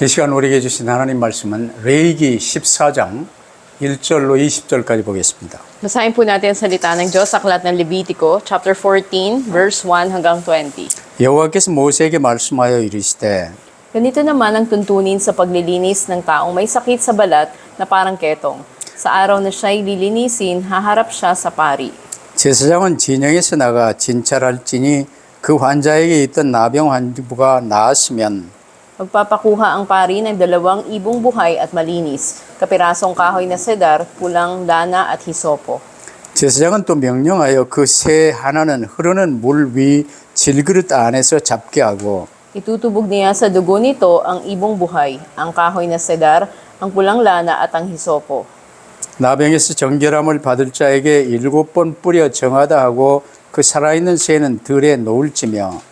이 시간 우리에게 주신 하나님 말씀은 레위기 14장 1절로 20절까지 보겠습니다. Basahin po natin ang salita ng Diyos sa aklat ng Levitico, chapter 14, verse 1 hanggang 20. 여호와께서 모세에게 말씀하여 이르시되 Ganito naman ang tuntunin sa paglilinis ng taong may sakit sa balat na parang ketong. Sa araw na siya'y lilinisin, haharap siya sa pari. 제사장은 진영에서 나가 진찰할지니 그 환자에게 있던 나병 환부가 나았으면 Magpapakuha ang pari ng 2 ibong buhay at malinis, kapirasong kahoy na sedar, pulang lana at hisopo. 제사장은 또 명령하여 그 새 하나는 흐르는 물 위 질그릇 안에서 잡게 하고 Itutubog niya sa dugo nito ang ibong buhay, ang kahoy na sedar, ang pulang lana at ang hisopo. 나병에서 정결함을 받을 자에게 7번 뿌려 정하다 하고 그 살아있는 새는 들에 놓을지며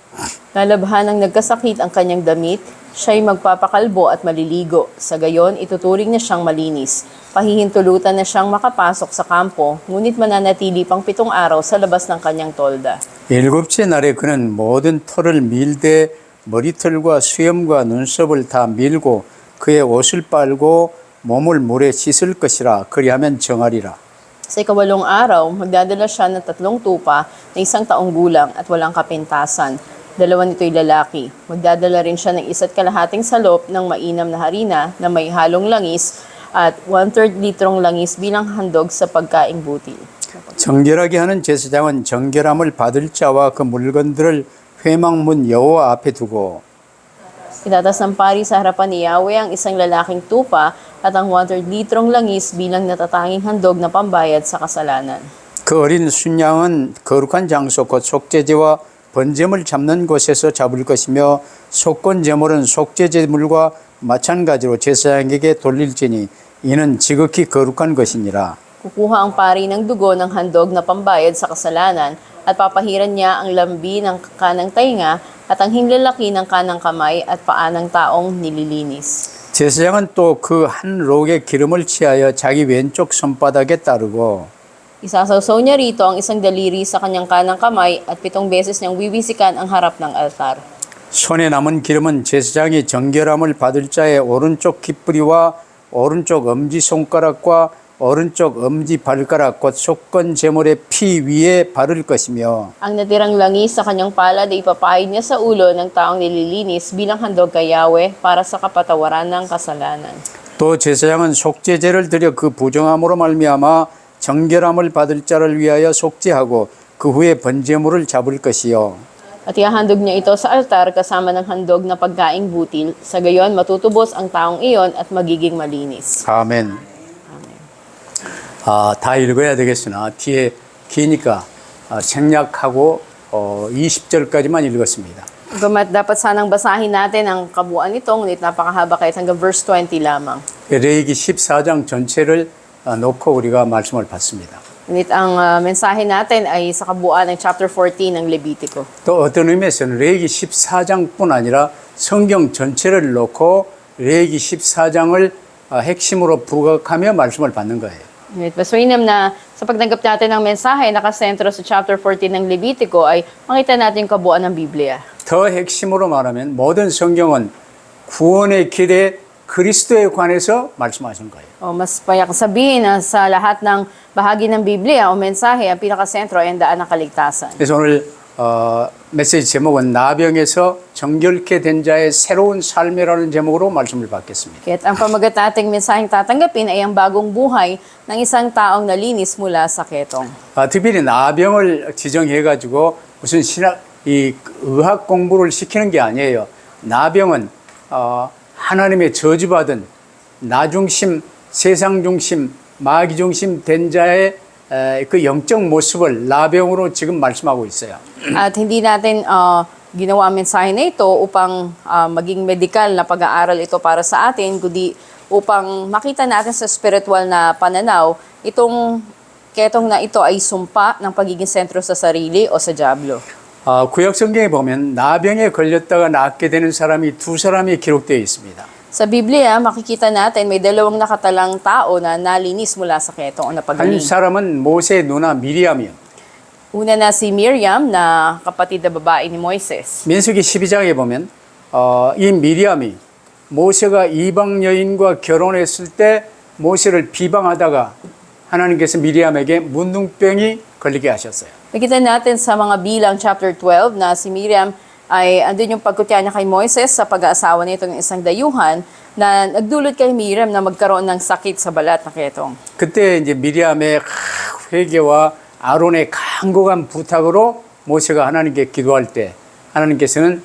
Lalabhan ng nagkasakit ang kanyang damit, siya'y magpapakalbo at maliligo. Sa gayon, ituturing na siyang malinis. Pahihintulutan na siyang makapasok sa kampo, ngunit mananatili pang 7 araw sa labas ng kanyang tolda. 7째 날에 그는 모든 털을 밀되 머리털과 수염과 눈썹을 다 밀고 그의 옷을 빨고 몸을 물에 씻을 것이라 그리하면 정하리라. Sa 8 araw, magdadala siya ng 3 tupa na 1 taong gulang at walang kapintasan. 2 nito'y lalaki. Magdadala rin siya ng 1.5 salop ng mainam na harina na may halong langis at 1/3 litrong langis bilang handog sa pagkaing butil. 정결하게 하는 제사장은 정결함을 받을 자와 그 물건들을 회막문 여호와 앞에 두고 Itatas ng pari sa harapan ni Yahweh ang 1 lalaking tupa at ang 1/3 litrong langis bilang natatanging handog na pambayad sa kasalanan. 그 어린 순양은 거룩한 장소 곧 속죄제와 번제물 잡는 곳에서 잡을 것이며 속건 제물은 속죄 제물과 마찬가지로 제사장에게 돌릴지니 이는 지극히 거룩한 것이니라. Kukuha ang pari ng dugo ng handog na pambayad sa kasalanan at papahiran niya ang lambi ng kanang tainga at ang hinlalaki ng kanang kamay at paa ng taong nililinis. 제사장은 또 그 한 록의 기름을 취하여 자기 왼쪽 손바닥에 따르고 Isasawsaw niya rito ang 1 daliri sa kanyang kanang kamay at 7 beses niyang wiwisikan ang harap ng altar. 손에 남은 기름은 제사장이 정결함을 받을 자의 오른쪽 깃뿌리와 오른쪽 엄지손가락과 오른쪽 엄지발가락 곧 속건 제물의 피 위에 바를 것이며 Ang natirang langis sa kanyang palad ay ipapahid niya sa ulo ng taong nililinis bilang handog kay Yahweh para sa kapatawaran ng kasalanan. 또 제사장은 속죄제를 드려 그 부정함으로 말미암아 정결함을 받을 자를 위하여 속죄하고 그 후에 번제물을 잡을 것이요 At ihahandog niya ito sa altar kasama ng handog na pagkaing butil. Sa gayon, matutubos ang taong iyon at magiging malinis. 아멘. 다 읽어야 되겠으나 뒤에 기니까 생략하고 20절까지만 읽었습니다. Bagamat dapat sanang basahin natin ang kabuuan nito, ngunit napakahaba kahit hanggang verse 20 lamang. 레위기 14장 전체를 놓고 우리가 말씀을 받습니다. Ngunit ang mensahe natin ay sa kabuuan ng chapter 14 ng Levitico. 또 어떤 의미에서는 레위기 14장뿐 아니라 성경 전체를 놓고 레위기 14장을 핵심으로 부각하며 말씀을 받는 거예요. Ngunit mas mainam na sa pagtanggap natin ng mensahe nakasentro sa chapter 14 ng Levitico ay makita natin yung kabuuan ng Biblia. 더 핵심으로 말하면 모든 성경은 구원의 길에 그리스도에 관해서 말씀하신 거예요. O mas payak sabihin na sa lahat ng bahagi ng Biblia o mensahe, ang pinakasentro ay ang daan ng kaligtasan. 그래서 오늘 메시지 제목은 나병에서 정결케 된 자의 새로운 삶이라는 제목으로 말씀을 받겠습니다. Kaya't ang pamagat nating mensaheng tatanggapin ay ang bagong buhay ng isang taong nalinis mula sa ketong. 특별히 나병을 지정해가지고 무슨 이 의학 공부를 시키는 게 아니에요. 나병은 하나님의 저주받은 나중심, 세상중심, 마귀중심 된 자의 그 영적 모습을 나병으로 지금 말씀하고 있어요. At hindi natin ginawa ang mensahe na ito upang maging medikal na pag-aaral ito para sa atin, kundi upang makita natin sa spiritual na pananaw, itong ketong na ito ay sumpa ng pagiging sentro sa sarili o sa dyablo. 구약 성경에 보면 나병에 걸렸다가 낫게 되는 사람이 2사람이 기록되어 있습니다. Sa Biblia, makikita natin may 2 nakatalang tao na nalinis mula sa ketong o 한 napagaling. 사람은 모세의 누나 미리암이요. Una na si Miriam na kapatid na babae ni Moises. 민수기 12장에 보면 이 미리암이 모세가 이방 여인과 결혼했을 때 모세를 비방하다가 하나님께서 미리암에게 문둥병이 걸리게 하셨어요. Nakita natin sa mga bilang chapter 12 na si Miriam ay andun yung pagkutya niya kay Moises sa pag-aasawa nito ng isang dayuhan na nagdulot kay Miriam na magkaroon ng sakit sa balat na ketong. 그때 이제 미리암의 회개와 아론의 간곡한 부탁으로 모세가 하나님께 기도할 때 하나님께서는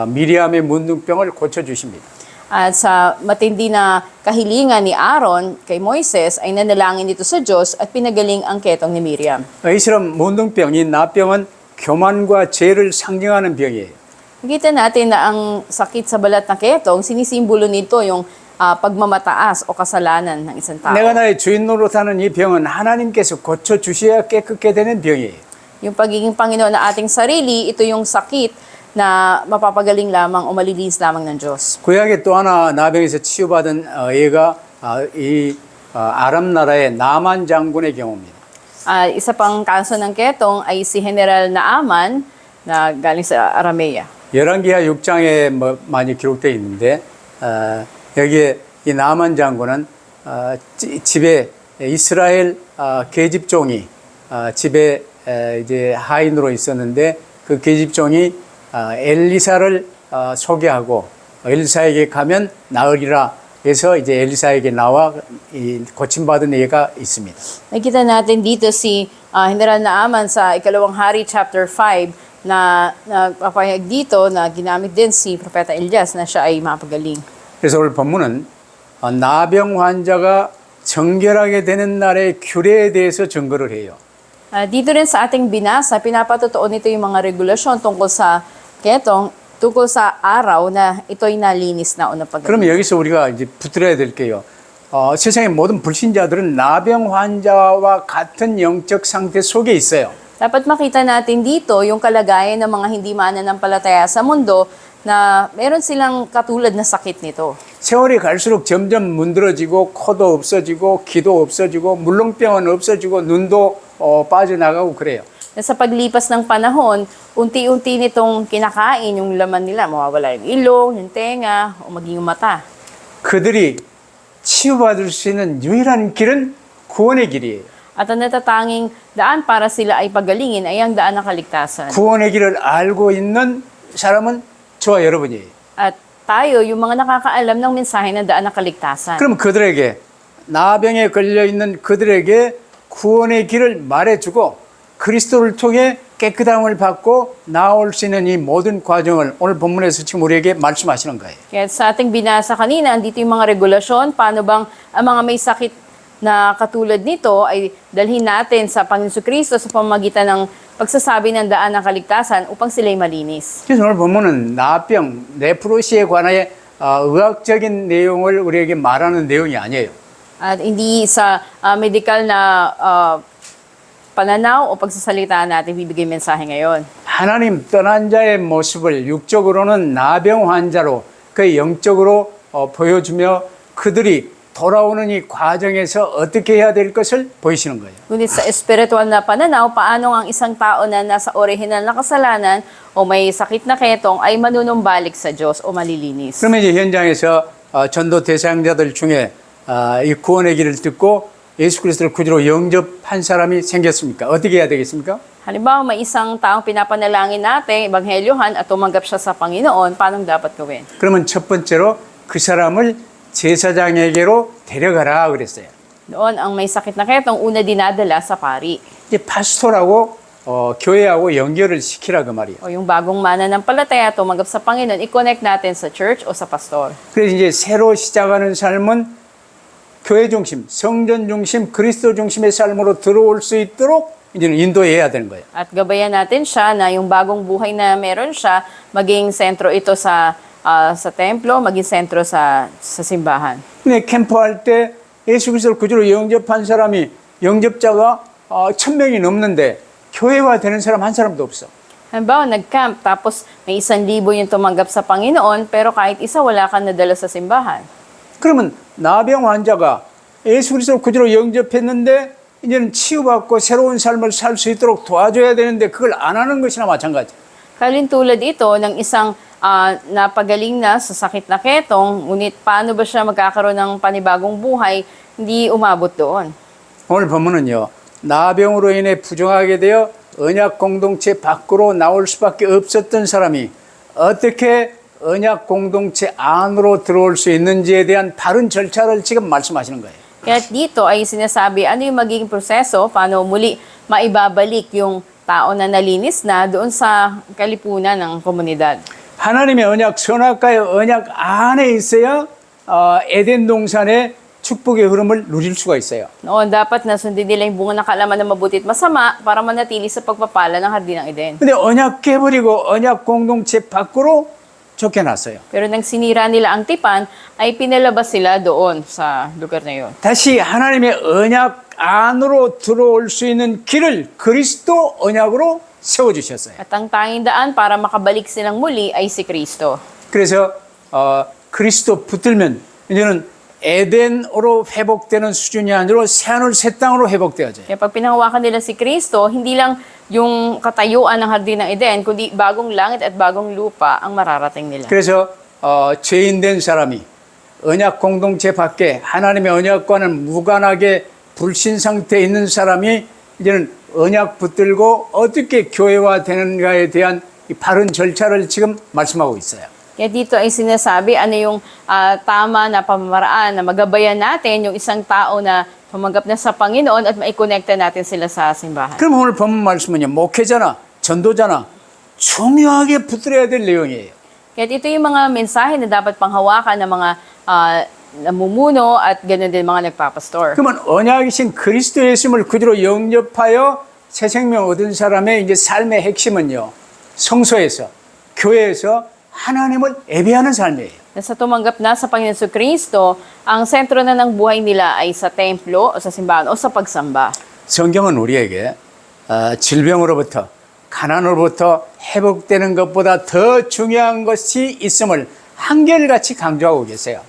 미리암의 문둥병을 고쳐 주십니다. At sa matindi na kahilingan ni Aaron kay Moises ay nanalangin dito sa Diyos at pinagaling ang ketong ni Miriam. 이처럼 문둥병, 이 나병은 교만과 죄를 상징하는 병이에요. Nakita natin na ang sakit sa balat na ketong, sinisimbolo nito yung pagmamataas o kasalanan ng isang tao. 내가 나의 주인 노릇하는 이 병은 하나님께서 고쳐 주셔야 깨끗게 되는 병이에요. Yung pagiging Panginoon na ating sarili, ito yung sakit na mapapagaling lamang o malilinis lamang ng Diyos. 구약에 또 하나 나병에서 치유받은 애가 아람 나라의 나만 장군의 경우입니다. Isa pang kaso ng ketong ay si General Naaman na galing sa Aramea. 열왕기하 6장에 많이 기록되어 있는데 여기에 이 나만 장군은 집에 이스라엘 계집종이 집에 이제 하인으로 있었는데 그 계집종이 엘리사를 소개하고 엘리사에게 가면 나으리라 해서 이제 엘리사에게 나와 이 고침받은 예가 있습니다. Nakita natin dito si General Naaman sa Ikalawang Hari chapter 5 na nagpapahayag dito na ginamit din si Propeta Elias na siya ay mapagaling. 그래서 오늘 본문은 나병 환자가 정결하게 되는 날의 규례에 대해서 증거를 해요. Dito rin sa ating binasa, pinapatotoo nito yung mga regulasyon tungkol sa ketong, tungkol sa araw na ito'y nalinis na o napagaling. 그러면 여기서 우리가 이제 붙들어야 될 게요. 세상의 모든 불신자들은 나병 환자와 같은 영적 상태 속에 있어요. Dapat makita natin dito yung kalagayan ng mga hindi mananampalataya sa mundo na meron silang katulad na sakit nito. 세월이 갈수록 점점 문드러지고 코도 없어지고 귀도 없어지고 물렁병은 없어지고 눈도 빠져나가고 그래요. Sa paglipas ng panahon, unti-unti nitong kinakain yung laman nila. Mawawala yung ilong, yung tenga, o maging yung mata. 그들이 치유받을 수 있는 유일한 길은 구원의 길이에요. At ang natatanging daan para sila ay pagalingin ay ang daan ng kaligtasan. 구원의 길을 알고 있는 사람은 저와 여러분이에요. At tayo, yung mga nakakaalam ng mensahe ng daan ng kaligtasan. 그럼 그들에게 나병에 걸려 있는 그들에게 구원의 길을 말해주고 그리스도를 통해 깨끗함을 받고 나올 수 있는 이 모든 과정을 오늘 본문에서 지금 우리에게 말씀하시는 거예요. Kaya sa ating binasa kanina, andito yung mga regulasyon, paano bang ang mga may sakit na katulad nito ay dalhin natin sa Panginoon Kristo sa pamamagitan ng pagsasabi ng daan ng kaligtasan upang sila'y malinis. 그래서 오늘 본문은 나병, 네프로시에 관하여 의학적인 내용을 우리에게 말하는 내용이 아니에요. At hindi sa medical na pananaw o pagsasalita natin bibigay mensahe ngayon. 하나님 떠난 자의 모습을 육적으로는 나병 환자로 그 영적으로 보여주며 그들이 돌아오는 이 과정에서 어떻게 해야 될 것을 보이시는 거예요. Ngunit sa espiritual na pananaw, paano ang isang tao na nasa orihinal na kasalanan o may sakit na ketong ay manunumbalik sa Diyos o malilinis. 그러면 이제 현장에서 전도 대상자들 중에 이 구원의 길을 듣고 예수 그리스도를 구주로 영접한 사람이 생겼습니까? 어떻게 해야 되겠습니까? Halimbawa, may isang taong pinapanalangin natin, ebanghelyohan at tumanggap siya sa Panginoon, paano dapat gawin? 그러면 첫 번째로 그 사람을 제사장에게로 데려가라 그랬어요. Doon, ang may sakit na ketong una dinadala sa pari. 이제 파스토라고 교회하고 연결을 시키라 그 말이에요. O yung bagong mananampalataya, tumanggap sa Panginoon, i-connect natin sa church o sa pastor. 그래서 이제 새로 시작하는 삶은 교회 중심, 성전 중심, 그리스도 중심의 삶으로 들어올 수 있도록 이제는 인도해야 되는 거예요. At gabayan natin siya na yung bagong buhay na meron siya, maging sentro ito sa templo, maging sentro sa simbahan. 근데 캠프할 때 예수 그리스도를 구주로 영접한 사람이 영접자가 1,000명이 넘는데 교회화 되는 사람 한 사람도 없어. Halimbawa, nag-camp, tapos may 1,000 yung tumanggap sa Panginoon, pero kahit isa wala kang nadala sa simbahan. 그러면 나병 환자가 예수 그리스도를 구주로 영접했는데 이제는 치유받고 새로운 삶을 살 수 있도록 도와줘야 되는데 그걸 안 하는 것이나 마찬가지. Kalintulad ito ng isang napagaling na sa sakit na ketong, ngunit paano ba siya magkakaroon ng panibagong buhay, hindi umabot doon. 오늘 본문은요. 나병으로 인해 부정하게 되어 언약 공동체 밖으로 나올 수밖에 없었던 사람이 어떻게 언약 공동체 안으로 들어올 수 있는지에 대한 바른 절차를 지금 말씀하시는 거예요. Kaya dito ay sinasabi ano yung magiging proseso, paano muli maibabalik yung tao na nalinis na doon sa kalipunan ng komunidad. 하나님의 언약, 선악과의 언약 안에 있어야 에덴 동산의 축복의 흐름을 누릴 수가 있어요. Noon, dapat na sundin nila yung bunga ng kaalaman na mabuti at masama para manatili sa pagpapala ng hardin ng Eden. 근데 언약 깨버리고 언약 공동체 밖으로 쫓겨났어요. Pero nang sinira nila ang tipan, ay pinalabas sila doon sa lugar na yun. 다시 하나님의 언약 안으로 들어올 수 있는 길을 그리스도 언약으로 세워주셨어요. At ang tanging daan para makabalik silang muli ay si Kristo. 그래서 그리스도 붙들면 이제는 에덴으로 회복되는 수준이 아니라 새하늘 새 땅으로 회복되어져요. Kaya pag pinahawakan nila si Kristo, hindi lang yung katayuan ng hardin ng Eden, kundi bagong langit at bagong lupa ang mararating nila. 그래서 죄인된 사람이 언약 공동체 밖에 하나님의 언약과는 무관하게 불신 상태에 있는 사람이 이제는 언약 붙들고 어떻게 교회화 되는가에 대한 이 바른 절차를 지금 말씀하고 있어요. Kaya dito ay sinasabi ano yung tama na pamamaraan na magabayan natin yung isang tao na tumanggap na sa Panginoon at maikonekta natin sila sa simbahan. 그럼 오늘 본문 말씀은요, 목회자나 전도자나 중요하게 붙들어야 될 내용이에요. Kaya ito yung mga mensahe na dapat panghawakan ng mga namumuno at ganoon din mga nagpapastor. 그러면 언약이신 그리스도 예수님을 구주로 영접하여 새 생명 얻은 사람의 이제 삶의 핵심은요, 성소에서, 교회에서 하나님을 예배하는 삶이에요. Na sa tumanggap na sa Panginoon sa Kristo, ang sentro na ng buhay nila ay sa templo o sa simbahan o sa pagsamba. 성경은 우리에게 질병으로부터 가난으로부터 회복되는 것보다 더 중요한 것이 있음을 한결같이 강조하고 계세요.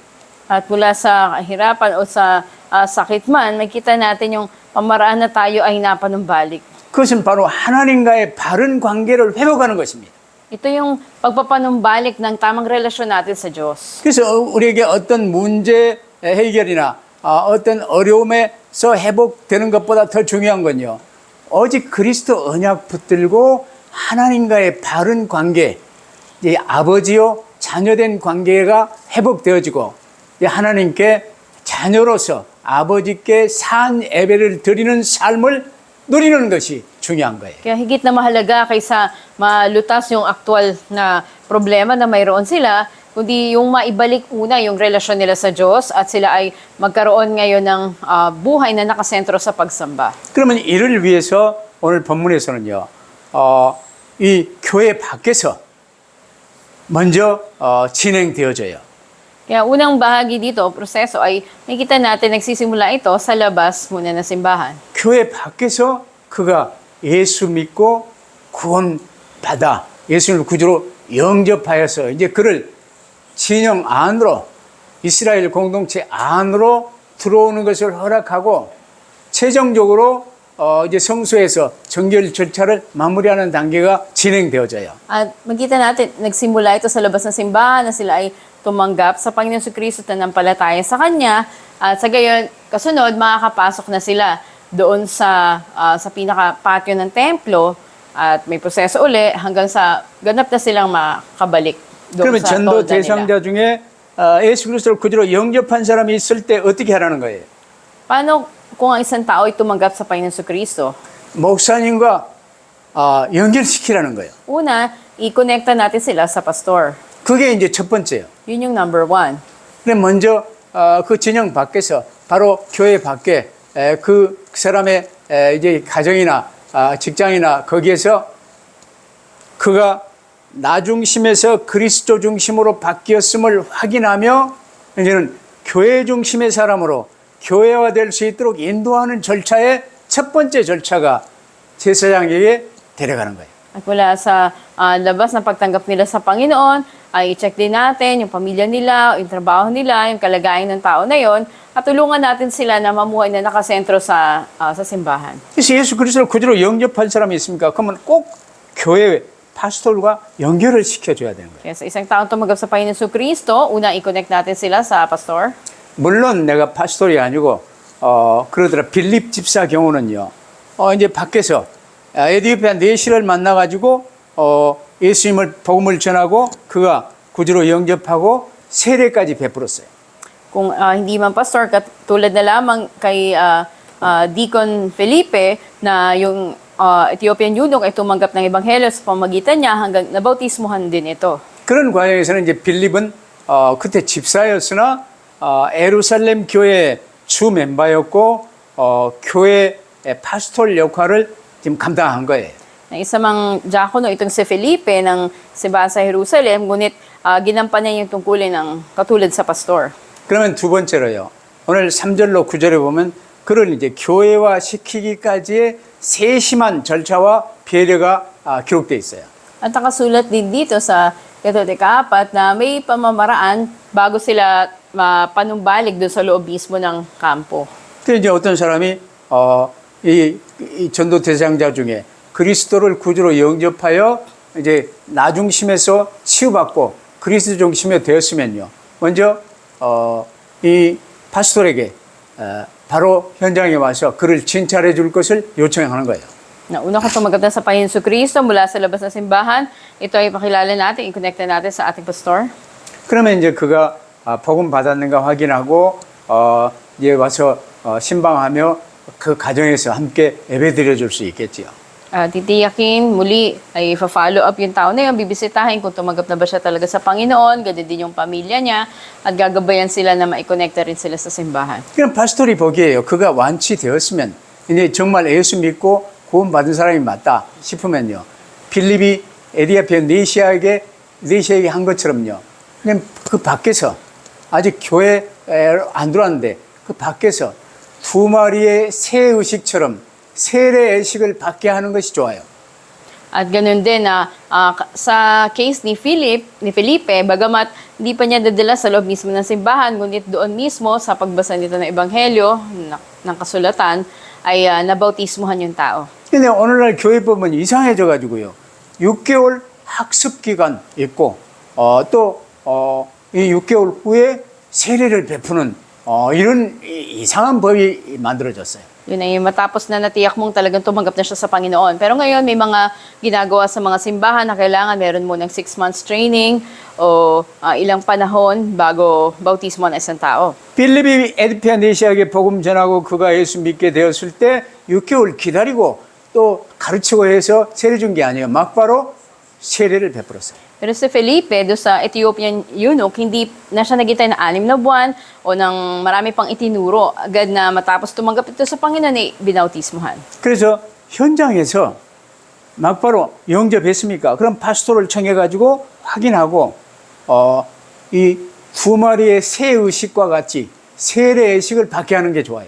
At mula sa kahirapan o sa sakit man, makita natin yung pamaraan na tayo ay napanumbalik. 그것은 바로 하나님과의 바른 관계를 회복하는 것입니다. Ito yung pagpapanumbalik ng tamang relasyon natin sa Diyos. 그래서 우리에게 어떤 문제 해결이나 어떤 어려움에서 회복되는 것보다 더 중요한 건요, 오직 그리스도 언약 붙들고 하나님과의 바른 관계, 이제 아버지요 자녀된 관계가 회복되어지고 이제 하나님께 자녀로서 아버지께 산 예배를 드리는 삶을 누리는 것이 중요한 거예요. Kaya higit na mahalaga kaysa malutas yung aktual na problema na mayroon sila, kundi yung maibalik una yung relasyon nila sa Diyos at sila ay magkaroon ngayon ng buhay na nakasentro sa pagsamba. 그러면 이를 위해서 오늘 본문에서는요, 이 교회 밖에서 먼저 진행되어져요. Kaya unang bahagi dito, proseso, ay nakikita natin nagsisimula ito sa labas muna ng simbahan. 교회 밖에서 그가 예수 믿고 구원받아 예수를 구주로 영접하여서 이제 그를 진영 안으로 이스라엘 공동체 안으로 들어오는 것을 허락하고 최종적으로 이제 성소에서 정결 절차를 마무리하는 단계가 진행되어져요. At makita natin, nagsimula ito sa labas ng simbahan na sila ay tumanggap sa Panginoon sa Kristo at nanampalataya sa Kanya. At sa gayon, kasunod, makakapasok na sila doon sa pinaka-patio ng templo at may proseso uli hanggang sa ganap na silang makabalik doon 그러면 sa 전도 tolda nila. 대상자 중에 예수 그리스도를 구주로 영접한 사람이 있을 때 어떻게 하라는 거예요? Paano kung ang isang tao ay tumanggap sa Panginoon sa Kristo? 목사님과 연결시키라는 거예요. Una, i-connecta natin sila sa pastor. 그게 이제 첫 번째예요. Yun yung number one. 근데 먼저 그 진영 밖에서 바로 교회 밖에 그 사람의 이제 가정이나 직장이나 거기에서 그가 나 중심에서 그리스도 중심으로 바뀌었음을 확인하며 이제는 교회 중심의 사람으로 교회화될 수 있도록 인도하는 절차의 첫 번째 절차가 제사장에게 데려가는 거예요. At mula sa labas ng pagtanggap nila sa Panginoon, ay i-check din natin yung pamilya nila, yung trabaho nila, yung kalagayan ng tao na yon, at tulungan natin sila na mamuhay na nakasentro sa simbahan. 그래서 예수 그리스도를 구주로 영접한 사람이 있습니까? 그러면 꼭 교회 파스톨과 연결을 시켜줘야 되는 거예요. Kaya sa isang taong tumanggap sa Panginoon Kristo, una i-connect natin sila sa pastor. 물론 내가 파스톨이 아니고 그러더라 빌립 집사 경우는요. 이제 밖에서 에디오피아 내시를 만나가지고 예수님을 복음을 전하고 그가 구주로 영접하고 세례까지 베풀었어요. Kung hindi man pastor, katulad na lamang kay Deacon Felipe na yung Ethiopian eunuch ay tumanggap ng ebanghelyo sa pamagitan niya hanggang nabautismuhan din ito. 그런 과정에서는 이제 빌립은 그때 집사였으나 예루살렘 교회 주 멤버였고 교회 파스톨 역할을 지금 감당한 거예요. Na isa mang diakono itong si Felipe ng simbahan sa Jerusalem, ngunit ginampanan niya yung tungkulin ng katulad sa pastor. 그러면 두 번째로요. 오늘 3절로 9절에 보면 그를 이제 교회화 시키기까지의 세심한 절차와 배려가 기록되어 있어요. At nakasulat din dito sa Katolika 4 na may pamamaraan bago sila panumbalik doon sa loob mismo ng kampo. 그래서 이제 어떤 사람이 이 전도 대상자 중에 그리스도를 구주로 영접하여 이제 나 중심에서 치유받고 그리스도 중심에 되었으면요. 먼저 이 파스톨에게 바로 현장에 와서 그를 진찰해 줄 것을 요청하는 거예요. Na una ka tumanggap na sa Panginoon Kristo mula sa labas ng simbahan, ito ay pakilala natin, i-connect na natin sa ating pastor. 그러면 이제 그가 복음 받았는가 확인하고 이제 와서 신방하며 그 가정에서 함께 예배드려 줄 수 있겠지요. Titiyakin, muli ay follow up yung tao na yun, bibisitahin kung tumanggap na ba siya talaga sa Panginoon, ganyan din yung pamilya niya, at gagabayan sila na maikonekta rin sila sa simbahan. 그럼 파스톨이 보기에요. 그가 완치되었으면 이제 정말 예수 믿고 구원받은 사람이 맞다 싶으면요. 빌립이 에디오피아 네시아에게 한 것처럼요. 그냥 그 밖에서 아직 교회에 안 들어왔는데 그 밖에서 두 마리의 새 의식처럼 세례 의식을 받게 하는 것이 좋아요. At ganun din na sa case ni Felipe, bagamat hindi pa niya dadala sa loob mismo ng simbahan, ngunit doon mismo sa pagbasa nito ng ebanghelyo, ng kasulatan, ay nabautismuhan yung tao. 근데 오늘날 교회 보면 이상해져 가지고요. 6개월 학습 기간 있고 또 이 6개월 후에 세례를 베푸는 이런 이상한 법이 만들어졌어요. Yun ay matapos na natiyak mong talagang tumanggap na siya sa Panginoon. Pero ngayon may mga ginagawa sa mga simbahan na kailangan meron mo ng 6 months training o ilang panahon bago bautismo ng isang tao. 빌립이 에디오피아 네시아에게 복음 전하고 그가 예수 믿게 되었을 때 6개월 기다리고 또 가르치고 해서 세례 준 게 아니에요. 막바로 세례를 베풀었어요. Pero si Felipe, doon sa Ethiopian eunuch, hindi na siya nagintay na 6 na buwan o ng marami pang itinuro. Agad na matapos tumanggap ito sa Panginoon, ay binautismuhan. 그래서 현장에서 막바로 영접했습니까? 그럼 파스토를 청해가지고 확인하고 이 두 마리의 새 의식과 같이 세례 의식을 받게 하는 게 좋아요.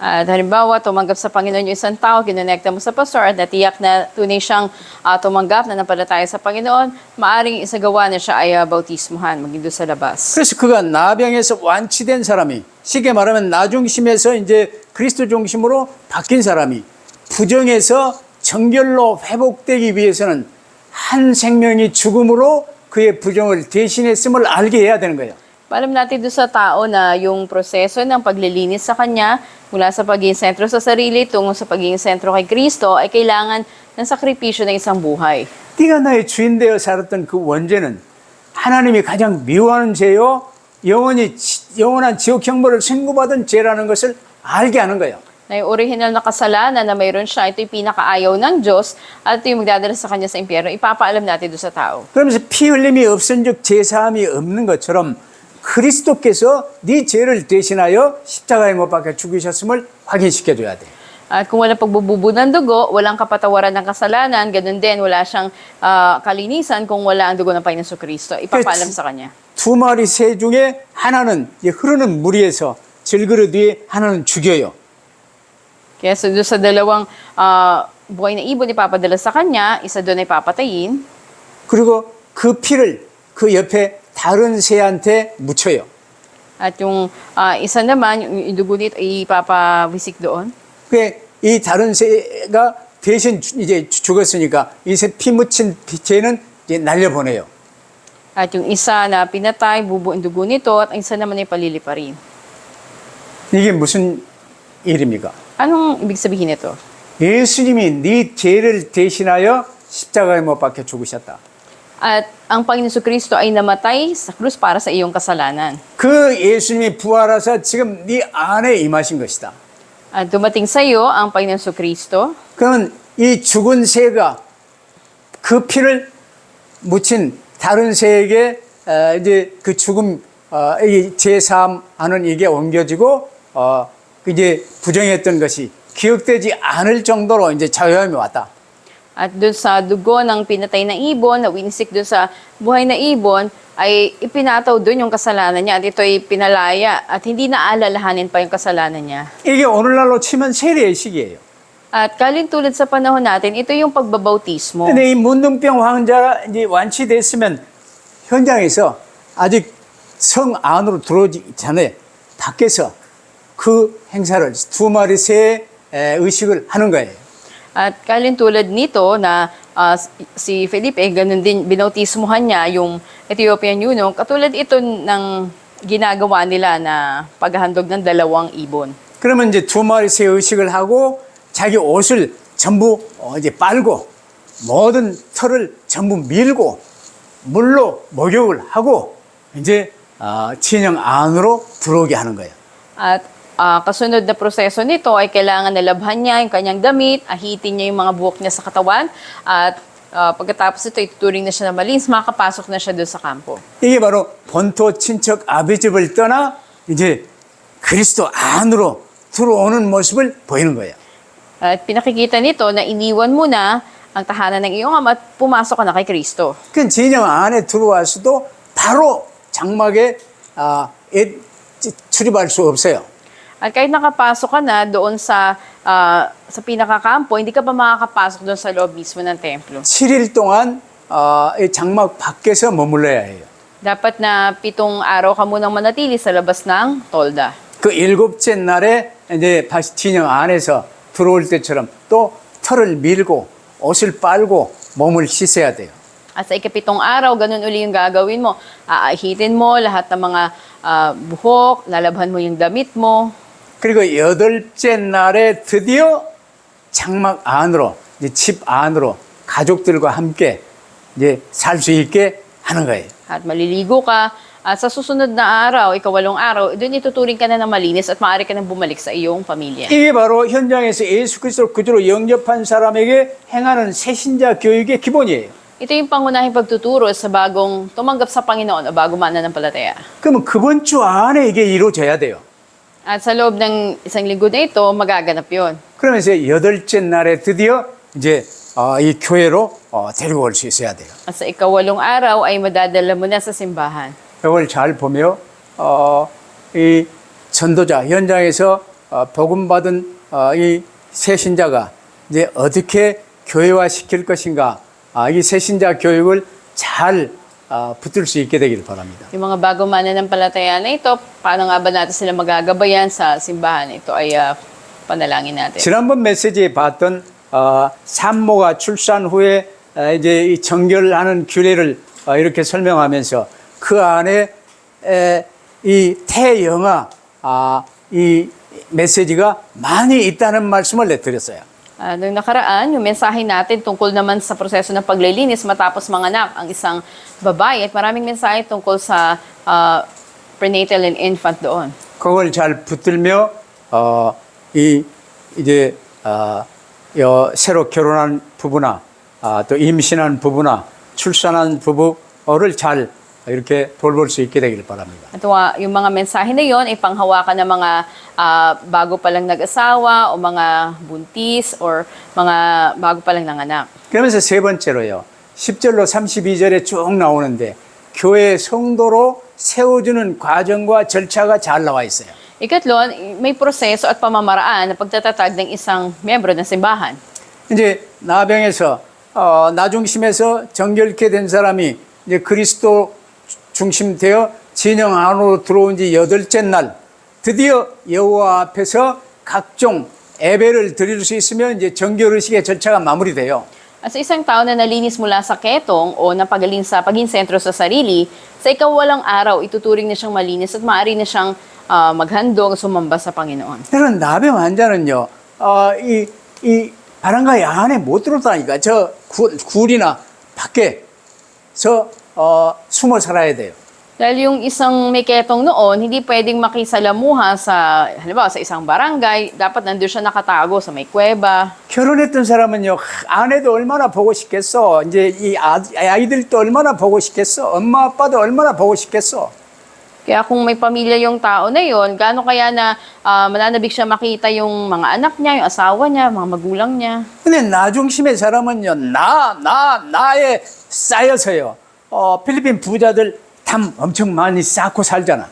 At halimbawa, tumanggap sa Panginoon yung isang tao, kinonekta mo sa pastor at natiyak na tunay siyang tumanggap na napalataya sa Panginoon, maaring isagawa na siya ay bautismuhan, maging doon sa labas. 그래서 그가 나병에서 완치된 사람이 쉽게 말하면 나 중심에서 이제 그리스도 중심으로 바뀐 사람이 부정에서 정결로 회복되기 위해서는 한 생명이 죽음으로 그의 부정을 대신했음을 알게 해야 되는 거예요. Paalam natin doon sa tao na yung proseso ng paglilinis sa kanya mula sa pagiging sentro sa sarili tungo sa pagiging sentro kay Kristo ay kailangan ng sakripisyo ng isang buhay. 네가 나의 주인 되어 살았던 그 원죄는 하나님이 가장 미워하는 죄요 영원한 지옥 형벌을 선고받은 죄라는 것을 알게 하는 거예요. Na yung original na kasalanan na mayroon siya, ito yung pinakaayaw ng Diyos at ito yung magdadala sa kanya sa impyerno, ipapaalam natin doon sa tao. 그러면서 피 흘림이 없은 즉 제사함이 없는 것처럼 그리스도께서 네 죄를 대신하여 십자가에 못 박혀 죽으셨음을 확인시켜줘야 돼. At kung walang pagbububo ng dugo, walang kapatawaran ng kasalanan, ganun din, wala siyang kalinisan kung wala ang dugo ng Panginoon Kristo. Ipapaalam sa kanya. 두 마리 새 중에 하나는 흐르는 물 위에서 질그릇 위에 하나는 죽여요. Kaya doon sa dalawang buhay na ibon ipapadala sa kanya, isa doon ay papatayin. 그리고 그 피를 그 옆에 다른 새한테 묻혀요. At yung isa naman, yung dugo nito, ipapawisik doon. 이 다른 새가 대신 이제 죽었으니까 이 피 묻힌 죄는 이제 날려보내요. At yung isa na pinatay, bubuo ang dugo nito, at ang isa naman ay paliliparin. 이게 무슨 일입니까? Anong ibig sabihin nito? 예수님이 네 죄를 대신하여 십자가에 못 박혀 죽으셨다. At ang Panginoon Kristo ay namatay sa krus para sa iyong kasalanan. 그 예수님이 부활하사 지금 네 안에 임하신 것이다. At dumating sa iyo ang Panginoon Kristo. 그러면 이 죽은 새가 그 피를 묻힌 다른 새에게 이제 그 죽음 이 제사함하는 이게 옮겨지고 이제 부정했던 것이 기억되지 않을 정도로 이제 자유함이 왔다. At doon sa dugo ng pinatay na ibon, na winisik doon sa buhay na ibon, ay ipinataw doon yung kasalanan niya at ito ay pinalaya at hindi na alalahanin pa yung kasalanan niya. 이게 오늘날로 치면 세례식이에요. At kalintulad sa panahon natin, ito yung pagbabautismo. 근데 이 문둥병 환자가 이제 완치됐으면 현장에서 아직 성 안으로 들어오기 전에 밖에서 그 행사를 두 마리 새의 의식을 하는 거예요. At kalintulad nito na si Felipe, ganun din binautismohan niya yung Ethiopian eunuch, katulad ito ng ginagawa nila na paghahandog ng 2 ibon. 그러면 이제 두 마리 새 의식을 하고 자기 옷을 전부 이제 빨고 모든 털을 전부 밀고 물로 목욕을 하고 이제 진영 안으로 들어오게 하는 거예요. At kasunod na proseso nito ay kailangan nalabhan niya yung kanyang damit, ahitin niya yung mga buhok niya sa katawan, at pagkatapos ito, ituturing na siya na malinis, makakapasok na siya doon sa kampo. 이게 바로 본토 친척 아비 집을 떠나 이제 그리스도 안으로 들어오는 모습을 보이는 거예요. At pinakikita nito na iniwan mo na ang tahanan ng iyong ama at pumasok ka na kay Kristo. 그 진영 안에 들어와서도 바로 장막에 출입할 수 없어요. At kahit nakapasok ka na doon sa pinakakampo, hindi ka pa makakapasok doon sa loob mismo ng templo. 7일 동안 이 장막 밖에서 머물러야 해요. Dapat na 7 araw ka munang manatili sa labas ng tolda. 그 7째 날에 이제 다시 진영 안에서 들어올 때처럼 또 털을 밀고 옷을 빨고 몸을 씻어야 돼요. At sa 7th araw, ganun uli yung gagawin mo. Aahitin mo lahat ng mga buhok, lalabhan mo yung damit mo. 그리고 8째 날에 드디어 장막 안으로, 이제 집 안으로 가족들과 함께 이제 살 수 있게 하는 거예요. At maliligo ka. At sa susunod na araw, 8th araw, doon ituturing ka na ng malinis at maaari ka nang bumalik sa iyong pamilya. 이게 바로 현장에서 예수 그리스도를 구주로 영접한 사람에게 행하는 새신자 교육의 기본이에요. Ito yung pangunahing pagtuturo sa bagong tumanggap sa Panginoon o bago mananampalataya. 그러면 그번 주 안에 이게 이루어져야 돼요. At sa loob ng isang linggo na ito, magaganap yon. 그러면서 8째 날에 드디어 이제 이 교회로 데리고 올 수 있어야 돼요. At sa 8th araw ay madadala mo na sa simbahan. 이걸 잘 보며 이 전도자 현장에서 복음 받은 이 새신자가 이제 어떻게 교회화 시킬 것인가, 이 새신자 교육을 잘 붙들 수 있게 되기를 바랍니다. Yung mga bago mananampalataya na ito, paano nga ba natin sila magagabayan sa simbahan? Ito ay panalangin natin. 지난번 메시지에 봤던 산모가 출산 후에 이제 이 정결하는 규례를 이렇게 설명하면서 그 안에 이 태영아 이 메시지가 많이 있다는 말씀을 내드렸어요. Noong nakaraan, yung mensahe natin tungkol naman sa proseso ng paglilinis matapos manganak ang isang babae at maraming mensahe tungkol sa prenatal and infant doon. 그걸 잘 붙들며 이제 새로 결혼한 부부나 또 임신한 부부나 출산한 부부를 잘 이렇게 돌볼 수 있게 되기를 바랍니다. At yung mga mensahe na yon ay panghawakan ng mga bago pa lang nag-asawa o mga buntis or mga bago pa lang nanganak. 그러면서 세 번째로요. 10절로 32절에 쭉 나오는데 교회 성도로 세워주는 과정과 절차가 잘 나와 있어요. Ikatlo, may proseso at pamamaraan na pagtatatag ng isang miyembro ng simbahan. 이제 나병에서 나중심에서 정결케 된 사람이 이제 그리스도 중심되어 진영 안으로 들어온 지 8째 날 드디어 여호와 앞에서 각종 예배를 드릴 수 있으면 이제 정결의식의 절차가 마무리돼요. At sa isang tao na nalinis mula sa ketong o napagaling sa paging sentro sa sarili, sa ikawalang araw, ituturing na siyang malinis at maaari na siyang maghandog, sumamba sa Panginoon. 이런 나병 환자는요, 이 바람가이 안에 못 들어다니까 저 굴이나 밖에서 숨어 살아야 돼요. Dahil yung isang may ketong noon, hindi pwedeng makisalamuha sa, halimbawa, sa isang barangay, dapat nandun siya nakatago sa may kuweba. 결혼했던 사람은요, 아내도 얼마나 보고 싶겠어. 이제 이 아이들도 얼마나 보고 싶겠어. 엄마 아빠도 얼마나 보고 싶겠어. Kaya kung may pamilya yung tao na yon, gaano kaya na mananabik siya makita yung mga anak niya, yung asawa niya, mga magulang niya. 근데 나 중심의 사람은요, 나에 쌓여서요. 필리핀 부자들 담 엄청 많이 쌓고 살잖아.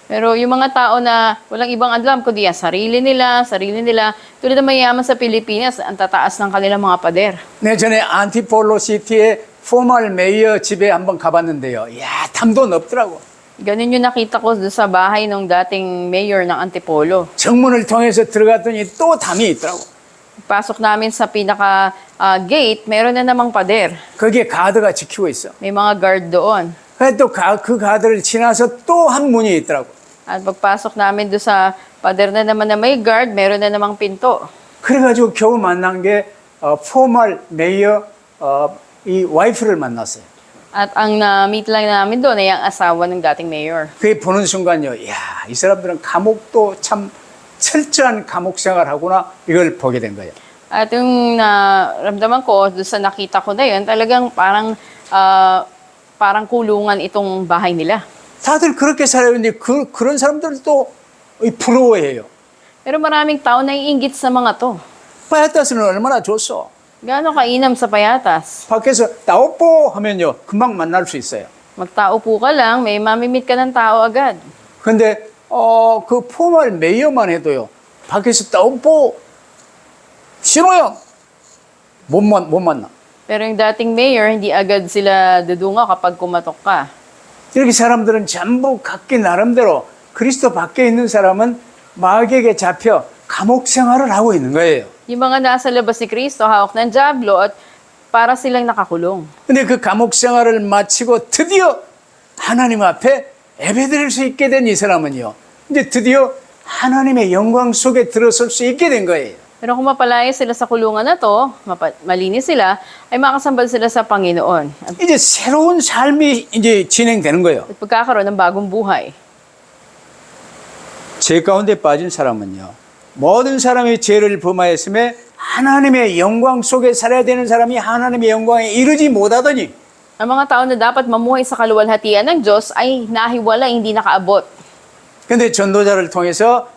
Pero yung mga tao na walang ibang alam kundi sarili nila, tulad ng mayaman sa Pilipinas, ang tataas ng kanilang mga pader. 내 전에 안티폴로 시티의 포멀 메이어 집에 한번 가봤는데요. 야, 담도 넓더라고. Ganun yung nakita ko doon sa bahay ng dating mayor ng Antipolo. 정문을 통해서 들어갔더니 또 담이 있더라고. Pasok namin sa pinaka gate, meron na namang pader. 거기에 가드가 지키고 있어. May mga guard doon. 또 그 가드를 지나서 또 한 문이 있더라고. At pagpasok namin doon sa pader na naman na may guard, meron na namang pinto. 그래가지고 겨우 만난 게 포멀 메이어 이 와이프를 만났어요. At ang na-meet lang namin doon ay ang asawa ng dating mayor. 그게 보는 순간요, 야, 이 사람들은 감옥도 참 철저한 감옥 생활하구나 이걸 보게 된 거예요. At yung naramdaman ko doon sa nakita ko na yun, talagang parang kulungan itong bahay nila. 다들 그렇게 살아요. 근데 그런 사람들도 부러워해요. Pero maraming tao na iinggit sa mga to. 파야타스는 얼마나 좋소. Gaano kainam sa payatas? 밖에서 따오뽀 하면요, 금방 만날 수 있어요. Magtao po ka lang, may mamimit ka ng tao agad. 근데 그 포멀 메이어만 해도요, 밖에서 따오뽀 싫어요. 못 만나. Pero yung dating mayor, hindi agad sila dudungaw kapag kumatok ka. 이렇게 사람들은 전부 각기 나름대로 그리스도 밖에 있는 사람은 마귀에게 잡혀 감옥 생활을 하고 있는 거예요. Yung mga nasa labas ni Kristo, hawak ng dyablo at para silang nakakulong. 근데 그 감옥 생활을 마치고 드디어 하나님 앞에 예배드릴 수 있게 된 이 사람은요, 이제 드디어 하나님의 영광 속에 들어설 수 있게 된 거예요. Pero kung mapalaya sila sa kulungan na to, malinis sila, ay makasambal sila sa Panginoon. At 이제 새로운 삶이 이제 진행되는 거예요. pagkakaroon ng bagong buhay. 죄 가운데 빠진 사람은요, 모든 사람이 죄를 범하였음에 하나님의 영광 속에 살아야 되는 사람이 하나님의 영광에 이르지 못하더니 Ang mga tao na dapat mamuhay sa kaluwalhatian ng Diyos ay nahiwala, hindi nakaabot. 근데 전도자를 통해서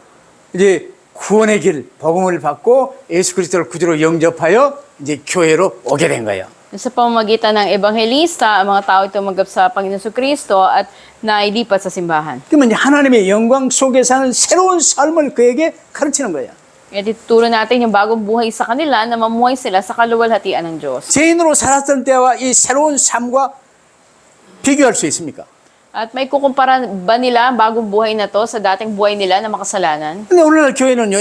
이제 구원의 길, 복음을 받고 예수 그리스도를 구주로 영접하여 이제 교회로 오게 된 거예요. Sa pamamagitan ng ebanghelista, ang mga tao ay tumanggap sa Panginoon Kristo at nailipat sa simbahan. 그러면 이제 하나님의 영광 속에 사는 새로운 삶을 그에게 가르치는 거예요. Kaya ituturo natin yung bagong buhay sa kanila na mamuhay sila sa kaluwalhatian ng Diyos. 죄인으로 살았을 때와 이 새로운 삶과 비교할 수 있습니까? At may kukumpara ba nila ang bagong buhay na to sa dating buhay nila na makasalanan? 근데 오늘날 교회는요,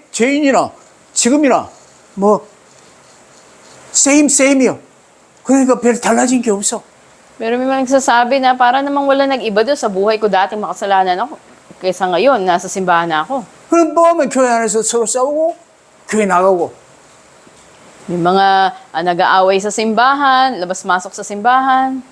죄인이나 지금이나 뭐 세임이요. 그러니까 별 달라진 게 없어. Pero may mga nagsasabi na para namang wala nag-iba doon sa buhay ko dating makasalanan ako. Kaysa ngayon, nasa simbahan na ako. 그럼 뭐 하면 교회 안에서 서로 싸우고 교회 나가고. May mga nag-aaway sa simbahan, labas-masok sa simbahan.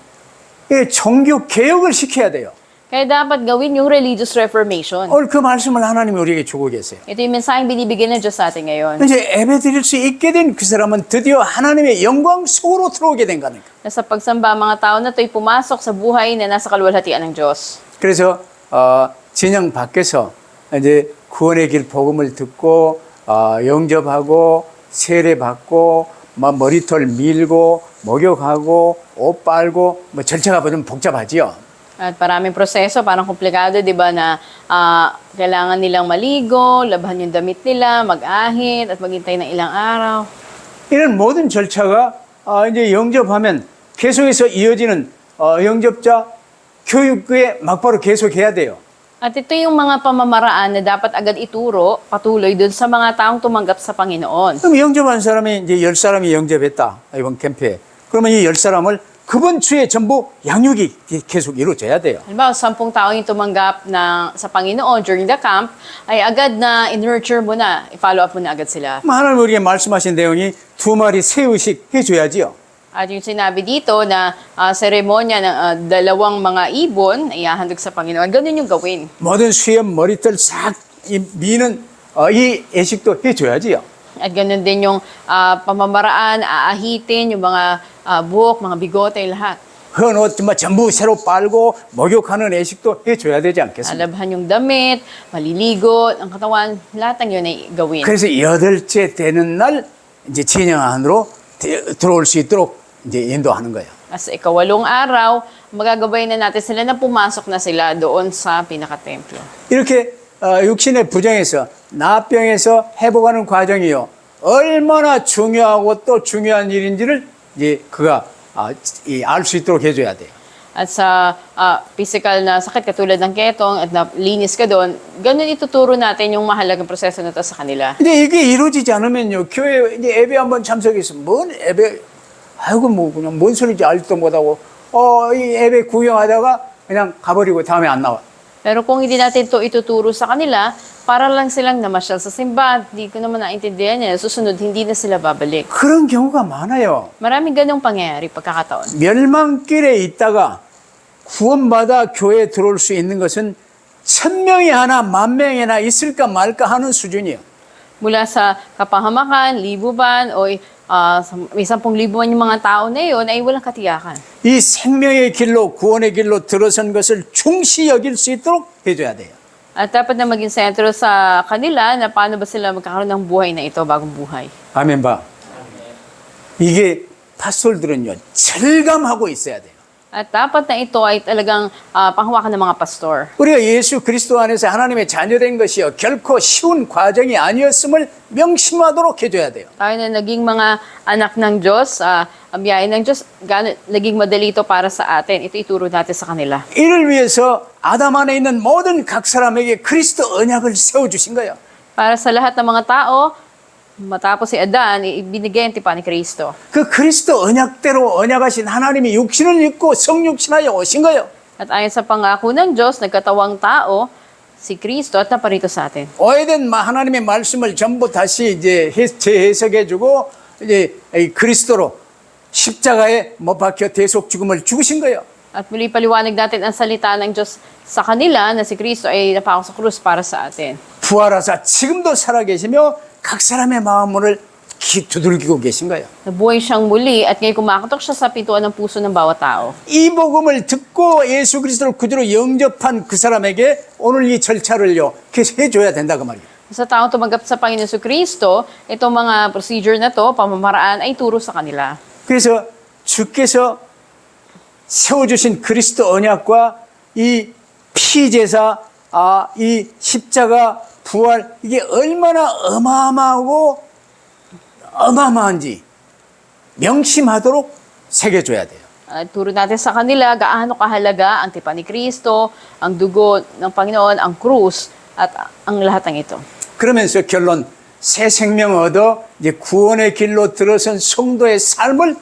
이 종교 개혁을 시켜야 돼요. Kaya dapat gawin yung religious reformation. 오늘 그 말씀을 하나님이 우리에게 주고 계세요. Ito yung mensaheng binibigyan ng Diyos sa atin ngayon. 이제 예배 드릴 수 있게 된 그 사람은 드디어 하나님의 영광 속으로 들어오게 된 거니까. Na sa pagsamba, mga tao na ito'y pumasok sa buhay na nasa kaluwalhatian ng Diyos. 그래서 진영 밖에서 이제 구원의 길 복음을 듣고 영접하고 세례 받고 머리털 밀고 목욕하고 옷 빨고 뭐 절차가 좀 복잡하지요. At maraming proseso, parang komplikado, di ba, na kailangan nilang maligo, labhan yung damit nila, mag-ahit, at maghintay ng ilang araw. 이런 모든 절차가 이제 영접하면 계속해서 이어지는 영접자 교육에 막바로 계속해야 돼요. At ito yung mga pamamaraan na dapat agad ituro patuloy dun sa mga taong tumanggap sa Panginoon. 그럼 영접한 사람이 이제 10사람이 영접했다. 이번 캠프에. 그러면 이 10사람을 그번 주에 전부 양육이 계속 이루어져야 돼요. Halimbawa, 10 tao yung tumanggap sa Panginoon during the camp, ay agad na in-nurture mo na, i-follow up mo na agad sila. 하나님 우리에게 말씀하신 내용이 2마리 새우식 해줘야지요. At yung sinabi dito na seremonya ng 2 mga ibon na ihahandog sa Panginoon, ganun yung gawin. 모든 수염 머리털 싹 미는 이 애식도 해줘야지요. At ganun din yung pamamaraan, aahitin, yung mga buhok, mga bigote, lahat. 헌옷 전부 새로 빨고 목욕하는 애식도 해줘야 되지 않겠습니까? Alabhan yung damit, maliligo, ang katawan, lahat ng yun ay gawin. 그래서 8째 되는 날 이제 진영 안으로 들어올 수 있도록 이제 인도하는 거예요. As 8th araw, magagabay na natin sila na pumasok na sila doon sa pinakatemplo. 이렇게 육신의 부정에서 나병에서 회복하는 과정이요. 얼마나 중요하고 또 중요한 일인지를 이제 그가 알 수 있도록 해줘야 돼요. At sa physical na sakit katulad ng ketong at linis ka doon, ganun ituturo natin yung mahalagang proseso na to sa kanila. 근데 이게 이루어지지 않으면요. 교회 이제 예배 한번 참석해서 뭔 예배 아이고 뭐 그냥 뭔 소리인지 알지도 못하고 이 예배 구경하다가 그냥 가버리고 다음에 안 나와. Pero kung hindi natin to ituturo sa kanila, para lang silang namasyal sa simbahan, hindi ko naman naintindihan yan, susunod hindi na sila babalik. 그런 경우가 많아요. Maraming ganong pangyayari pagkakataon. 멸망길에 있다가 구원받아 교회에 들어올 수 있는 것은 1000명이 하나 10,000명이나 있을까 말까 하는 수준이에요. Mula sa kapahamakan, libuban, o may 10,000 man yung mga tao na yun, ay walang katiyakan. 이 생명의 길로 구원의 길로 들어선 것을 중시 여길 수 있도록 해줘야 돼요. At dapat na maging sentro sa kanila na paano ba sila magkakaroon ng buhay na ito, bagong buhay. 아멘 봐. 이게 파스톨들은요 절감하고 있어야 돼요. At dapat na ito ay talagang panghawakan ng mga pastor. 우리가 예수 그리스도 안에서 하나님의 자녀된 것이요 결코 쉬운 과정이 아니었음을 명심하도록 해줘야 돼요. Tayo na naging mga anak ng Diyos, ang biyaya ng Diyos, naging madali ito para sa atin. Ito ituro natin sa kanila. 이를 위해서 아담 안에 있는 모든 각 사람에게 그리스도 언약을 세워주신 거예요. Para sa lahat ng mga tao, matapos si Adan, ibinigay ang tipan ni Kristo. 그 그리스도 언약대로 언약하신 하나님이 육신을 입고 성육신하여 오신 거예요. At ayon sa pangako ng Diyos, nagkatawang tao, si Kristo at naparito sa atin. 오해된 하나님의 말씀을 전부 다시 이제 재해석해주고 이제 이 그리스도로 십자가에 못 박혀 대속 죽음을 죽으신 거예요. At muli paliwanag natin ang salita ng Diyos sa kanila na si Kristo ay napako sa krus para sa atin. 부활하사 지금도 살아계시며 각 사람의 마음문을 두들기고 계신 거예요. Nabuhay siyang muli at ngayon kumakatok siya sa pintuan ng puso ng bawat tao. 이 복음을 듣고 예수 그리스도를 구주로 영접한 그 사람에게 오늘 이 절차를요 계속 해줘야 된다 그 말이에요. Sa taong tumanggap sa Panginoon sa Kristo, itong mga procedure na to, pamamaraan ay turo sa kanila. 그래서 주께서 세워주신 그리스도 언약과 이 피제사, 이 십자가 부활 이게 얼마나 어마어마한지 명심하도록 새겨줘야 돼요. Turo natin sa kanila gaano kahalaga ang tipan ni Kristo, ang dugo ng Panginoon, ang krus, at ang lahat ng ito. 그러면서 결론 새 생명 얻어 이제 구원의 길로 들어선 성도의 삶을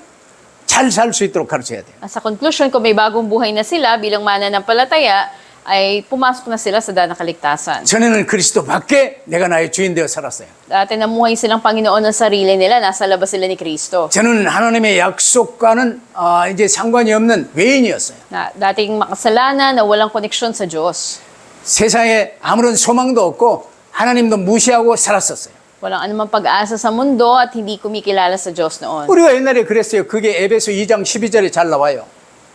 잘 살 수 있도록 가르쳐야 돼요. At sa conclusion, kung may bagong buhay na sila bilang mananampalataya, ay pumasok na sila sa daan ng kaligtasan. 전에는 그리스도 밖에 내가 나의 주인 되어 살았어요. Dati namuhay silang Panginoon ng sarili nila, nasa labas sila ni Kristo. 저는 하나님의 약속과는 이제 상관이 없는 외인이었어요. Na dating makasalanan na walang koneksyon sa Diyos. 세상에 아무런 소망도 없고 하나님도 무시하고 살았었어요. Walang anumang pag-asa sa mundo at hindi kumikilala sa Diyos noon. 우리가 옛날에 그랬어요. 그게 에베소 2장 12절에 잘 나와요.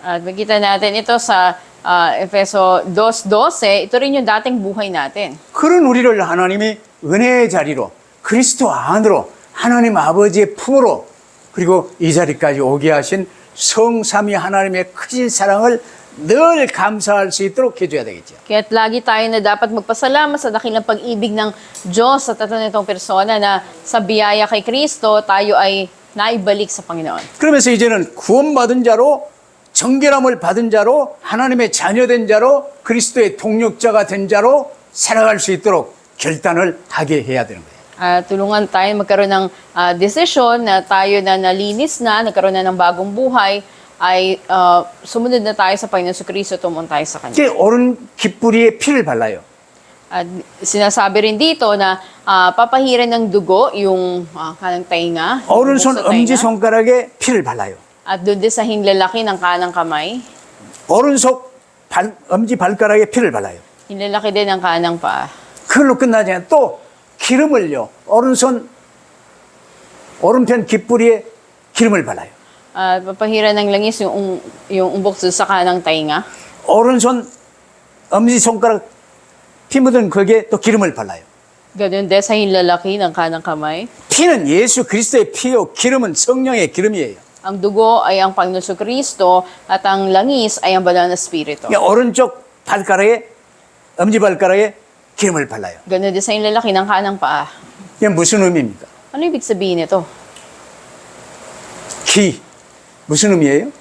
At makita natin ito sa Efeso 2:12, ito rin yung dating buhay natin. 그런 우리를 하나님이 은혜의 자리로 그리스도 안으로 하나님 아버지의 품으로 그리고 이 자리까지 오게 하신 성삼위 하나님의 크신 사랑을 늘 감사할 수 있도록 해줘야 되겠죠. Kaya't lagi tayo na dapat magpasalamat sa dakilang pag-ibig ng Diyos sa tatanitong persona na sa biyaya kay Kristo, tayo ay naibalik sa Panginoon. 그러면서 이제는 구원받은 자로 정결함을 받은 자로 하나님의 자녀된 자로 그리스도의 동력자가 된 자로 살아갈 수 있도록 결단을 하게 해야 되는 거예요. Tulungan tayo magkaroon ng desisyon na tayo na nalinis na, nagkaroon na ng bagong buhay, ay sumunod na tayo sa Panginoon Kristo, tumungon tayo sa Kanya. 이제 오른 깃뿌리에 피를 발라요. At sinasabi rin dito na papahiran ng dugo yung kanang tainga, yung 오른손 bukod sa tainga. 엄지손가락에 피를 발라요. At doon din sa hinlalaki ng kanang kamay, 오른손 엄지발가락에 피를 발라요. hinlalaki din ng kanang paa. 그걸로 끝나지 않아요. 또 기름을요. 오른편 깃뿌리에 기름을 발라요. At papahiran ng langis yung umbok sa kanang tainga. 오른손 엄지손가락 피 묻은 거기에 또 기름을 발라요. Ganun din sa hinlalaki ng kanang kamay. 피는 예수 그리스도의 피요, 기름은 성령의 기름이에요. Ang dugo ay ang Panginoon Kristo at ang langis ay ang banal na espiritu. 그러니까 오른쪽 발가락에 엄지발가락에 기름을 발라요. Ganun din sa hinlalaki ng kanang paa. 이게 무슨 의미입니까? Ano ibig sabihin nito? 기 무슨 의미예요?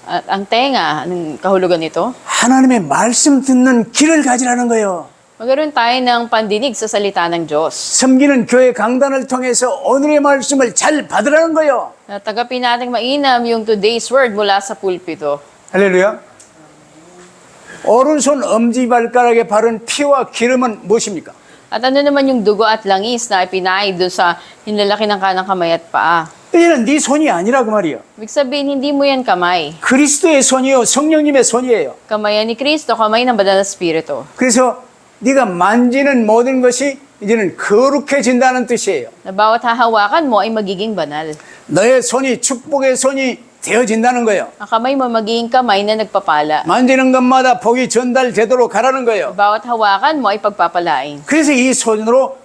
At ang tenga, anong kahulugan nito? 하나님의 말씀 듣는 귀를 가지라는 거예요. Magkaroon tayo ng pandinig sa salita ng Diyos. 섬기는 교회 강단을 통해서 오늘의 말씀을 잘 받으라는 거예요. Na tagapin nating mainam yung today's word mula sa pulpito. 할렐루야. 오른손 엄지발가락에 바른 피와 기름은 무엇입니까? At ano naman yung dugo at langis na ipinahid doon sa hinlalaki ng kanang kamay at paa? 이제는 네 손이 아니라 그 말이에요. Ibig sabihin, hindi mo yan kamay. 그리스도의 손이요, 성령님의 손이에요. Kamay ni Kristo, kamay ng banal na espiritu. 그래서 네가 만지는 모든 것이 이제는 거룩해진다는 뜻이에요. Na bawat hahawakan mo ay magiging banal. 너의 손이 축복의 손이 되어진다는 거예요. Ang kamay mo magiging kamay na nagpapala. 만지는 것마다 복이 전달되도록 하라는 거예요. Bawat hawakan mo ay pagpapalain. 그래서 이 손으로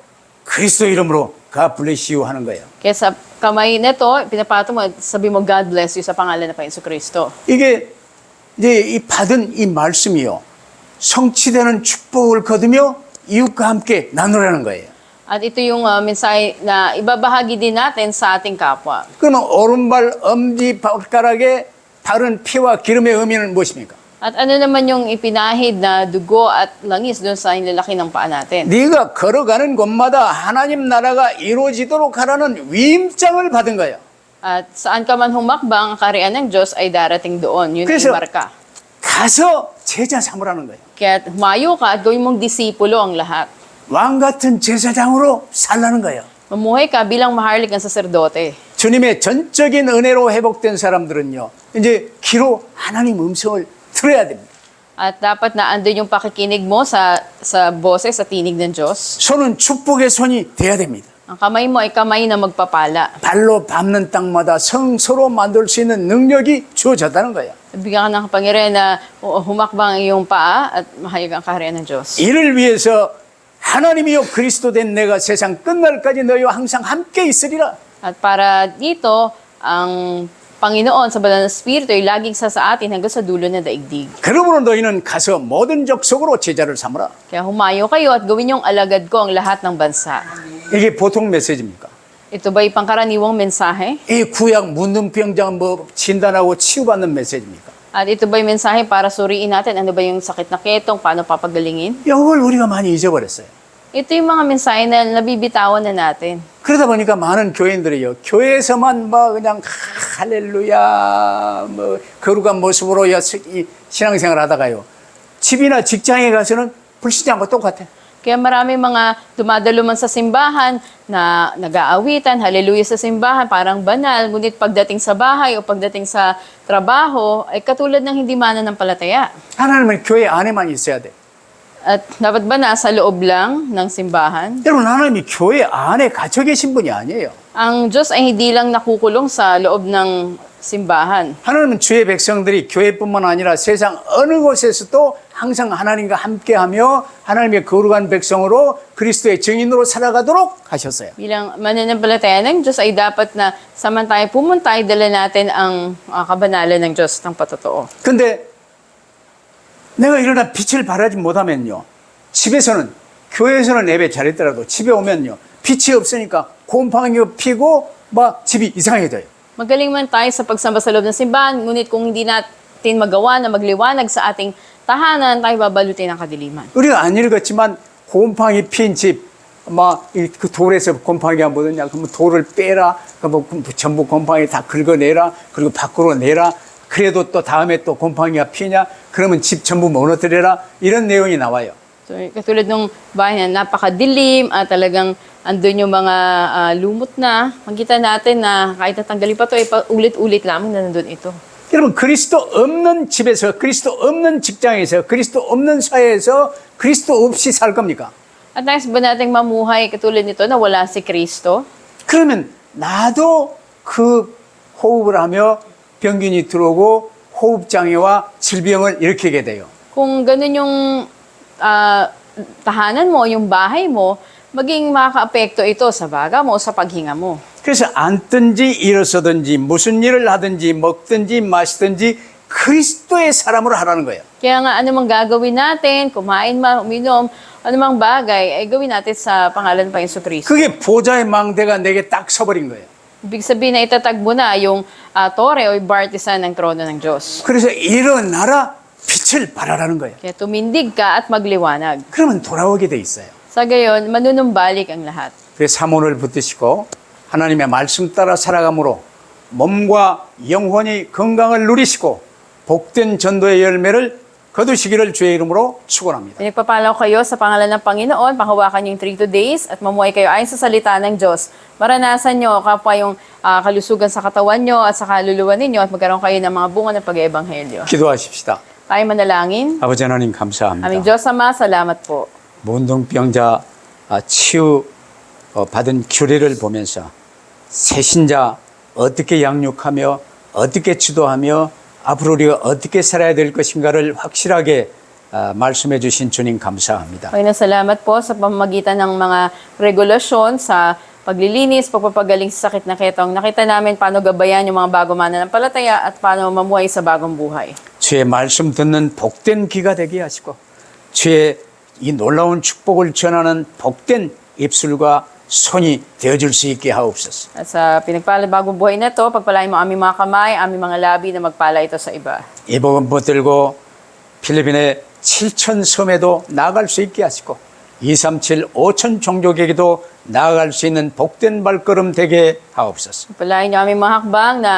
그리스도 이름으로 God bless you 하는 거예요. Kaya sa kamay nito, pinapato mo, sabi mo, God bless you sa pangalan ng Panginoon Kristo. 이게 이제 이 받은 이 말씀이요. 성취되는 축복을 거두며 이웃과 함께 나누라는 거예요. At ito yung mensahe na ibabahagi din natin sa ating kapwa. 그러면 오른발 엄지발가락에 바른 피와 기름의 의미는 무엇입니까? At ano naman yung ipinahid na dugo at langis doon sa hinlalaki ng paa natin? 네가 걸어가는 곳마다 하나님 나라가 이루어지도록 하라는 위임장을 받은 거예요. At saan ka man humakbang, ang kaharian ng Diyos ay darating doon. Yun 그래서- yung marka. 가서 제자 삼으라는 거예요. Kaya humayo ka at gawin mong disipulo ang lahat. 왕 같은 제사장으로 살라는 거예요. Mamuhay ka bilang maharlik ng saserdote. 주님의 전적인 은혜로 회복된 사람들은요. 이제 귀로 하나님 음성을 들어야 됩니다. At dapat na andun yung pakikinig mo sa boses, sa tinig ng Diyos. 손은 축복의 손이 돼야 됩니다. Ang kamay mo ay kamay na magpapala. 발로 밟는 땅마다 성소로 만들 수 있는 능력이 주어졌다는 거예요. Bigyan ka ng kapangyarihan na humakbang ang iyong paa at mahayag ang kaharian ng Diyos. 이를 위해서 하나님이요 그리스도 된 내가 세상 끝날까지 너희와 항상 함께 있으리라. At para dito, ang Panginoon sa banal na Espiritu ay laging sa atin hanggang sa dulo ng daigdig. 그러므로 너희는 가서 모든 족속으로 제자를 삼으라. Kaya humayo kayo at gawin yung alagad ko ang lahat ng bansa. 이게 보통 메시지입니까? Ito ba'y pangkaraniwang mensahe? 이 구약 문둥병장 뭐 진단하고 치유받는 메시지입니까? At ito ba'y mensahe para suriin natin ano ba yung sakit na ketong, paano papagalingin? 이걸 우리가 많이 잊어버렸어요. Ito yung mga mensahe na nabibitawan na natin. 그러다 보니까 많은 교인들이요. 교회에서만 막 그냥 할렐루야 뭐 거룩한 모습으로 이 신앙생활 하다가요. 집이나 직장에 가서는 불신자하고 똑같아. Kaya marami mga dumadalo man sa simbahan na nag-aawitan, hallelujah sa simbahan, parang banal, ngunit pagdating sa bahay o pagdating sa trabaho, ay katulad ng hindi mananampalataya. 하나님은 교회 안에만 있어야 돼. At dapat ba nasa loob lang ng simbahan? 여러분 하나님이 교회 안에 갇혀 계신 분이 아니에요. Ang Diyos ay hindi lang nakukulong sa loob ng simbahan. 하나님은 주의 백성들이 교회뿐만 아니라 세상 어느 곳에서도 항상 하나님과 함께하며 하나님의 거룩한 백성으로 그리스도의 증인으로 살아가도록 하셨어요. Bilang mananampalataya ng Diyos ay dapat na samantayo pumunta ay dala natin ang kabanalan ng Diyos ng patotoo. 근데 내가 일어나 빛을 발하지 못하면요. 집에서는 교회에서는 예배 잘했더라도 집에 오면요. 빛이 없으니까 곰팡이 피고 막 집이 이상해져요. Magaling man tayo sa pagsamba sa loob ng simbahan, ngunit kung hindi natin magawa na magliwanag sa ating tahanan, tayo babalutin ng kadiliman. 우리가 안 읽었지만 곰팡이 핀 집, 그 돌에서 곰팡이가 묻었냐, 그러면 돌을 빼라, 그러면 전부 곰팡이 다 긁어내라, 그리고 밖으로 내라. 그래도 또 다음에 또 곰팡이가 피냐, 그러면 집 전부 무너뜨려라. 이런 내용이 나와요. So, katulad ng bahay na napakadilim at talagang andun yung mga lumot na, makita natin na kahit natanggalin pa ito, ulit-ulit lamang na nandun ito. 여러분, 그리스도 없는 집에서, 그리스도 없는 직장에서, 그리스도 없는 사회에서 그리스도 없이 살 겁니까? At nais ba nating mamuhay katulad nito na wala si Kristo? 그러면 나도 그 호흡을 하며 병균이 들어오고 호흡장애와 질병을 일으키게 돼요. Kung ganun yung tahanan mo, yung bahay mo, maging makaka-apekto ito sa baga mo, sa paghinga mo. 그래서 앉든지 일어서든지 무슨 일을 하든지 먹든지 마시든지 그리스도의 사람으로 하라는 거예요. Kaya nga anumang gagawin natin, kumain man, uminom, anumang bagay, ay gawin natin sa pangalan pa Yesu Kristo. 그게 보좌의 망대가 내게 딱 서버린 거예요. Ibig sabihin na itatag mo na yung tore o yung bartisan ng trono ng Diyos. 그래서 일어나라 빛을 발하라는 거예요. Kaya tumindig ka at magliwanag. 그러면 돌아오게 돼 있어요. Sa gayon, manunumbalik ang lahat. 그래서 사문을 붙드시고 하나님의 말씀 따라 살아감으로 몸과 영혼이 건강을 누리시고 복된 전도의 열매를 거두시기를 주의 이름으로 축원합니다. Pinagpapalaw kayo sa pangalan ng Panginoon, panghawakan yung 3 days at mamuhay kayo ayon sa salita ng Diyos. Maranasan nyo kapwa yung kalusugan sa katawan nyo at sa kaluluwa ninyo at magkaroon kayo ng mga bunga ng pag-ebanghelyo. 기도하십시다. Tayo manalangin. 아버지 하나님 감사합니다. Aming Diyos Ama, salamat po. 문둥병자 치유 받은 규례를 보면서 새신자 어떻게 양육하며 어떻게 지도하며 앞으로 우리가 어떻게 살아야 될 것인가를 확실하게 말씀해 주신 주님 감사합니다. Panginoon, salamat po sa pamamagitan ng mga regulasyon sa paglilinis, pagpapagaling sa sakit na ketong. Nakita namin paano gabayan yung mga bago mananampalataya at paano mamuhay sa bagong buhay. 주의 말씀 듣는 복된 귀가 되게 하시고 주의 이 놀라운 축복을 전하는 복된 입술과 손이 되어줄 수 있게 하옵소서. At sa pinagpala bagong buhay na to, pagpalain mo aming mga kamay, aming mga labi na magpala ito sa iba. 이 복음 붙들고 필리핀의 7천 섬에도 나아갈 수 있게 하시고 237, 5천 종족에게도 나아갈 수 있는 복된 발걸음 되게 하옵소서. Pagpalain niyo aming mga hakbang na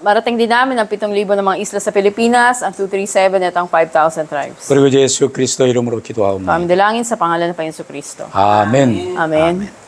marating din namin ang 7,000 na mga isla sa Pilipinas, ang 237 at ang 5,000 tribes. 그리고 예수 그리스도 이름으로 기도하옵나이다. Aming dalangin sa pangalan ng Panginoon Kristo. 아멘. Amen.